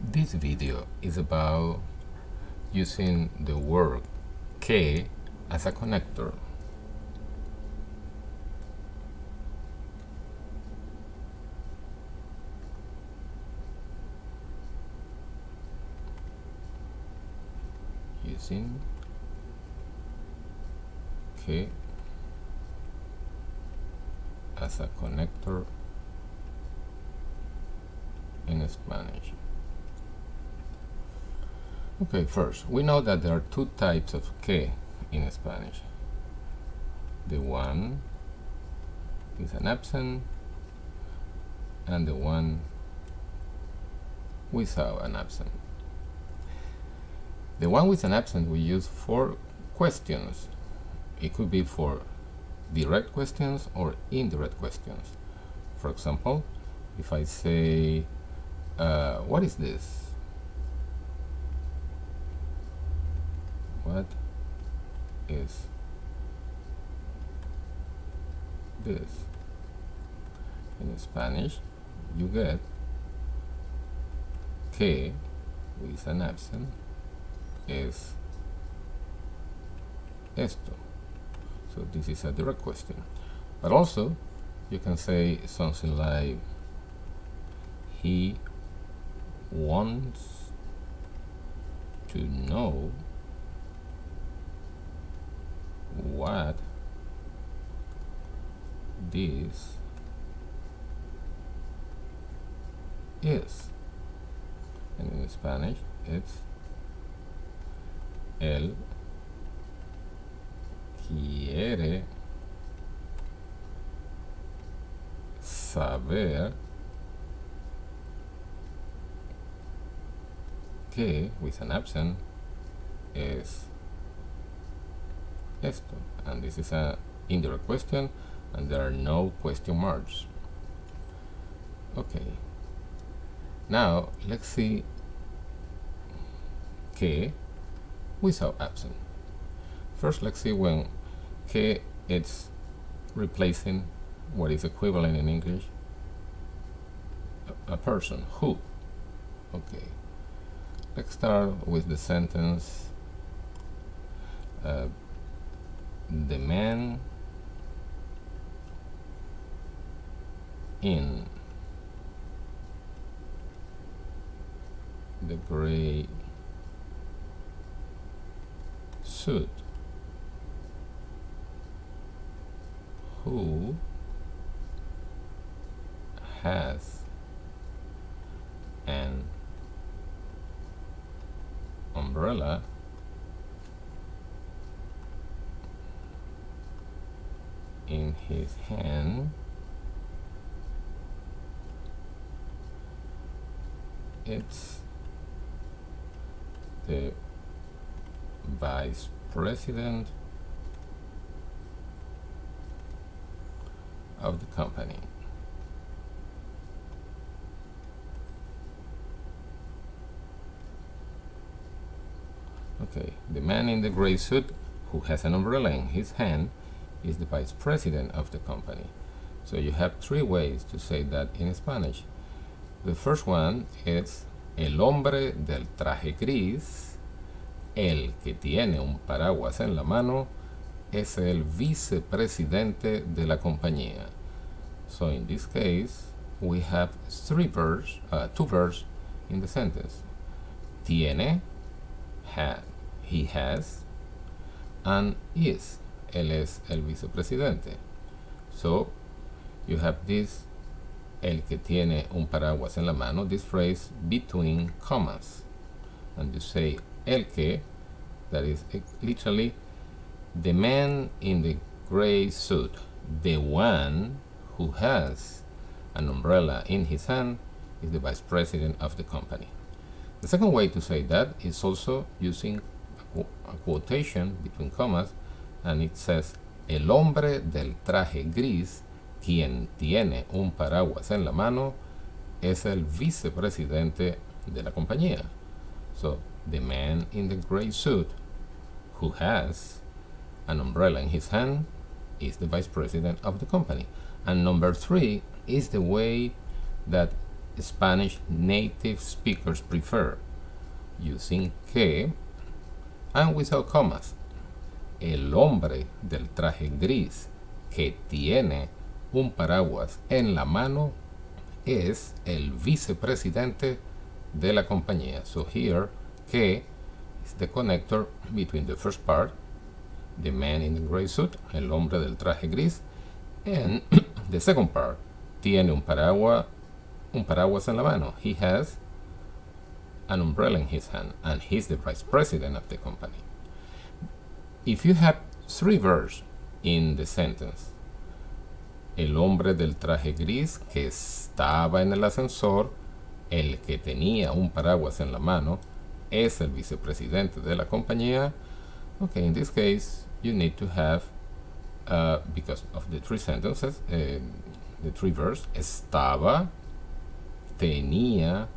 This video is about using the word que as a connector. Using que as a connector in Spanish. Okay, first, we know that there are two types of que in Spanish. The one is an accent and the one without an accent. The one with an accent we use for questions. It could be for direct questions or indirect questions. For example, if I say, what is this? What is this? In Spanish, you get que with an accent es esto. So this is a direct question. But also, you can say something like, he wants to know what this is. And in Spanish, it's él quiere saber que, with an accent, es esto. And this is an indirect question, and there are no question marks. Okay. Now, let's see que without accent. First, let's see when que it's replacing what is equivalent in English, a person, who. Okay. Let's start with the sentence, the man in the gray suit who has an umbrella in his hand it's the vice president of the company. Okay, the man in the gray suit who has an umbrella in his hand is the vice president of the company. So you have three ways to say that in Spanish. The first one is el hombre del traje gris, el que tiene un paraguas en la mano, es el vicepresidente de la compañía. So in this case, we have two verbs in the sentence. Tiene, he has, and is, él es el vicepresidente. So you have this, el que tiene un paraguas en la mano, this phrase between commas. And you say el que, that is literally the man in the gray suit, the one who has an umbrella in his hand, is the vice president of the company. The second way to say that is also using a quotation between commas, and it says el hombre del traje gris, quien tiene un paraguas en la mano, es el vicepresidente de la compañía. So the man in the gray suit who has an umbrella in his hand is the vice president of the company. And number three is the way that Spanish native speakers prefer, using que and without commas. El hombre del traje gris que tiene un paraguas en la mano es el vicepresidente de la compañía. So here, que is the connector between the first part, the man in the gray suit, el hombre del traje gris, and the second part, tiene un paraguas en la mano. He has an umbrella in his hand, and he's the vice president of the company. If you have three verbs in the sentence, el hombre del traje gris que estaba en el ascensor, el que tenía un paraguas en la mano, es el vicepresidente de la compañía. Okay, in this case, you need to have, because of the three sentences, the three verbs, estaba, tenía,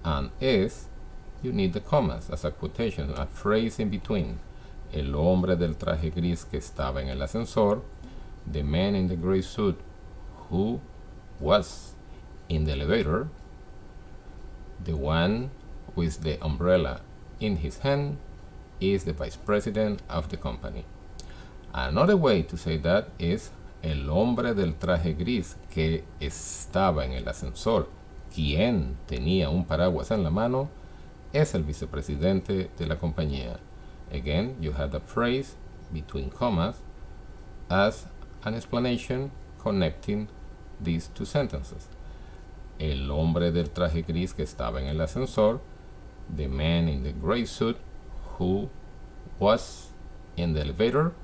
and es, you need the commas as a quotation, a phrase in between. El hombre del traje gris que estaba en el ascensor, the man in the gray suit who was in the elevator, the one with the umbrella in his hand is the vice president of the company. Another way to say that is el hombre del traje gris que estaba en el ascensor, quien tenía un paraguas en la mano, es el vicepresidente de la compañía. Again, you have the phrase between commas as an explanation connecting these two sentences. El hombre del traje gris que estaba en el ascensor, the man in the gray suit who was in the elevator,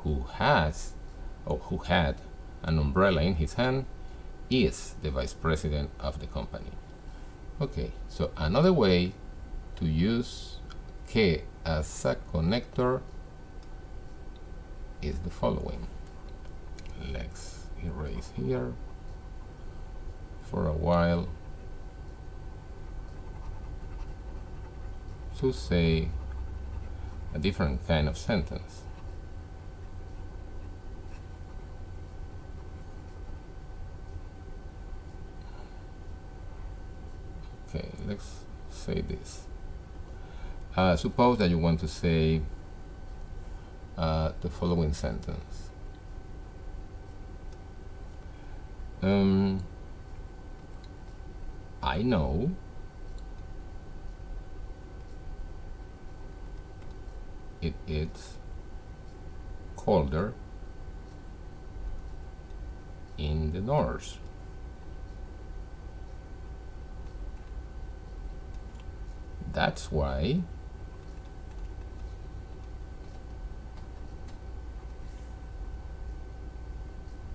who had an umbrella in his hand, is the vice president of the company. Okay, so another way to use que as a connector is the following. Let's erase here for a while to say a different kind of sentence. Okay, let's say this. Suppose that you want to say the following sentence. I know it's colder in the north. That's why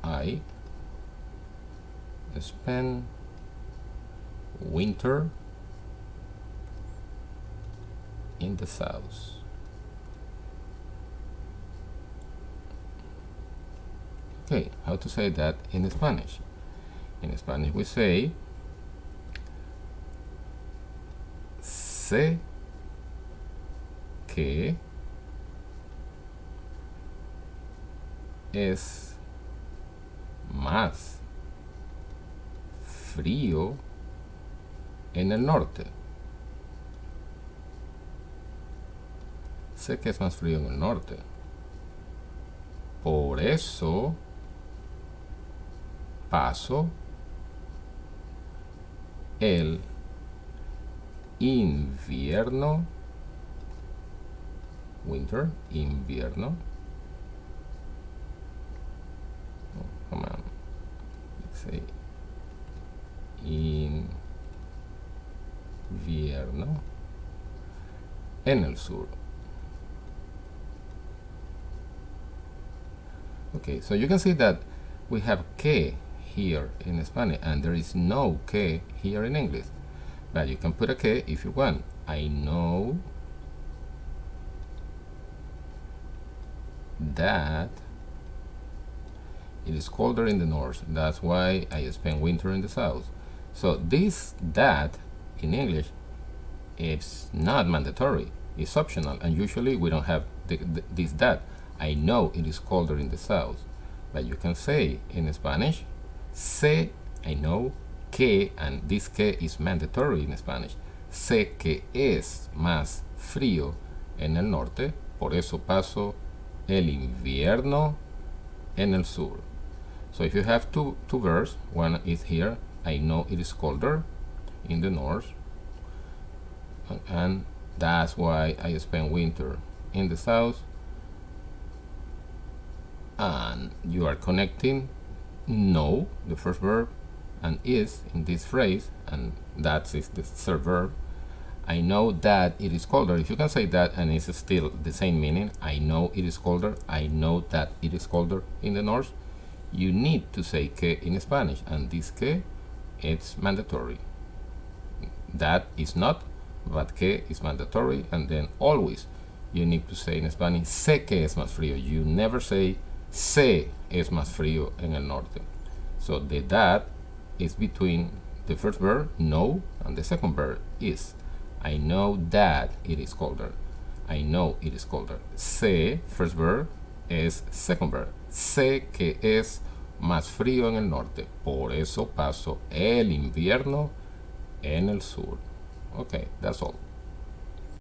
I spend winter in the south. Okay, how to say that in Spanish? In Spanish we say sé que es más frío en el norte. Sé que es más frío en el norte. Por eso paso el invierno, winter, invierno. Oh, come on. Let's say invierno en el sur. Okay, so you can see that we have que here in Spanish and there is no que here in English. But you can put a que if you want. I know that it is colder in the north. That's why I spend winter in the south. So this that in English, it's not mandatory. It's optional, and usually we don't have this that. I know it is colder in the south, but you can say in Spanish, sé, I know que, and this que is mandatory in Spanish. Sé que es más frío en el norte, por eso paso el invierno en el sur. So if you have two verbs, one is here, I know it is colder in the north, and that's why I spend winter in the south. And you are connecting know, the first verb, and is in this phrase, and that is the third verb. I know that it is colder. If you can say that and it's still the same meaning, I know it is colder, I know that it is colder in the north, you need to say que in Spanish, and this que, it's mandatory. That is not, but que is mandatory, and then always you need to say in Spanish, sé que es más frío. You never say, sé es más frío en el norte. So the that is between the first verb, know, and the second verb, is. I know that it is colder. I know it is colder. Sé, first verb, es second verb. Sé que es más frío en el norte. Por eso paso el invierno en el sur. Okay, that's all.